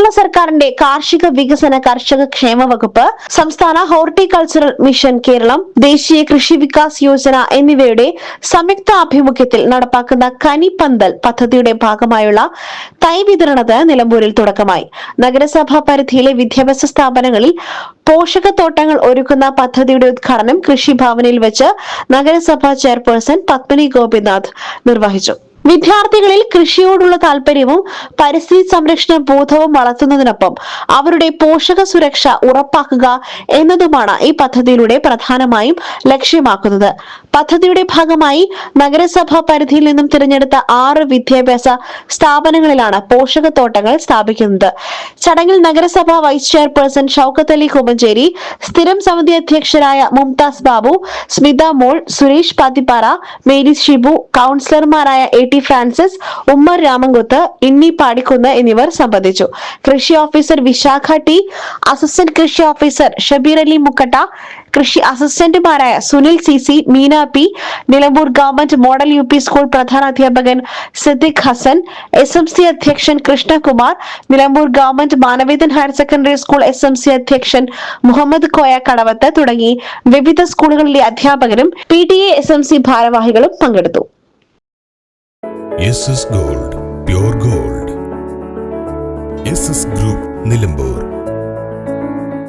കേരള സർക്കാരിന്റെ കാർഷിക വികസന കർഷക ക്ഷേമ വകുപ്പ്, സംസ്ഥാന ഹോർട്ടികൾച്ചറൽ മിഷൻ കേരളം, ദേശീയ കൃഷി വികാസ് യോജന എന്നിവയുടെ സംയുക്ത ആഭിമുഖ്യത്തിൽ നടപ്പാക്കുന്ന കനിപ്പന്തൽ പദ്ധതിയുടെ ഭാഗമായുള്ള തൈ വിതരണത്തിന് നിലമ്പൂരിൽ തുടക്കമായി. നഗരസഭാ പരിധിയിലെ വിദ്യാഭ്യാസ സ്ഥാപനങ്ങളിൽ പോഷകത്തോട്ടങ്ങൾ ഒരുക്കുന്ന പദ്ധതിയുടെ ഉദ്ഘാടനം കൃഷിഭവനിൽ വെച്ച് നഗരസഭാ ചെയർപേഴ്സൺ പത്മിനി ഗോപിനാഥ് നിർവഹിച്ചു. വിദ്യാർത്ഥികളിൽ കൃഷിയോടുള്ള താൽപര്യവും പരിസ്ഥിതി സംരക്ഷണ ബോധവും വളർത്തുന്നതിനൊപ്പം അവരുടെ പോഷക സുരക്ഷ ഉറപ്പാക്കുക എന്നതുമാണ് ഈ പദ്ധതിയിലൂടെ പ്രധാനമായും ലക്ഷ്യമാക്കുന്നത്. പദ്ധതിയുടെ ഭാഗമായി നഗരസഭാ പരിധിയിൽ നിന്നും തിരഞ്ഞെടുത്ത 6 വിദ്യാഭ്യാസ സ്ഥാപനങ്ങളിലാണ് പോഷകത്തോട്ടങ്ങൾ സ്ഥാപിക്കുന്നത്. ചടങ്ങിൽ നഗരസഭാ വൈസ് ചെയർപേഴ്സൺ ഷൌക്കത്ത് അലി കുമഞ്ചേരി, സ്ഥിരം സമിതി അധ്യക്ഷരായ മുംതാസ് ബാബു, സ്മിത മോൾ, സുരേഷ് പാത്തിപ്പാറ, മേരി ഷിബു, കൌൺസിലർമാരായ ടി ഫ്രാൻസിസ്, ഉമ്മർ രാമൻകുത്ത്, ഇന്നി പാടിക്കുന്ന് എന്നിവർ സംബന്ധിച്ചു. കൃഷി ഓഫീസർ വിശാഖ ടി, അസിസ്റ്റന്റ് കൃഷി ഓഫീസർ ഷബീർ അലി മുക്കട്ട, കൃഷി അസിസ്റ്റന്റുമാരായ Sunil C C, Meena P, Nilambur government model UP school പ്രധാനാധ്യാപകൻ സിദ്ദിഖ് ഹസൻ, SMC അധ്യക്ഷൻ Krishnakumar, Nilambur government Manavedan higher secondary school SMC അധ്യക്ഷൻ മുഹമ്മദ് കോയ കടവത്ത് തുടങ്ങി വിവിധ സ്കൂളുകളിലെ അധ്യാപകരും PTA SMC ഭാരവാഹികളും പങ്കെടുത്തു. SS Gold, pure gold. SS Group, Nilambur.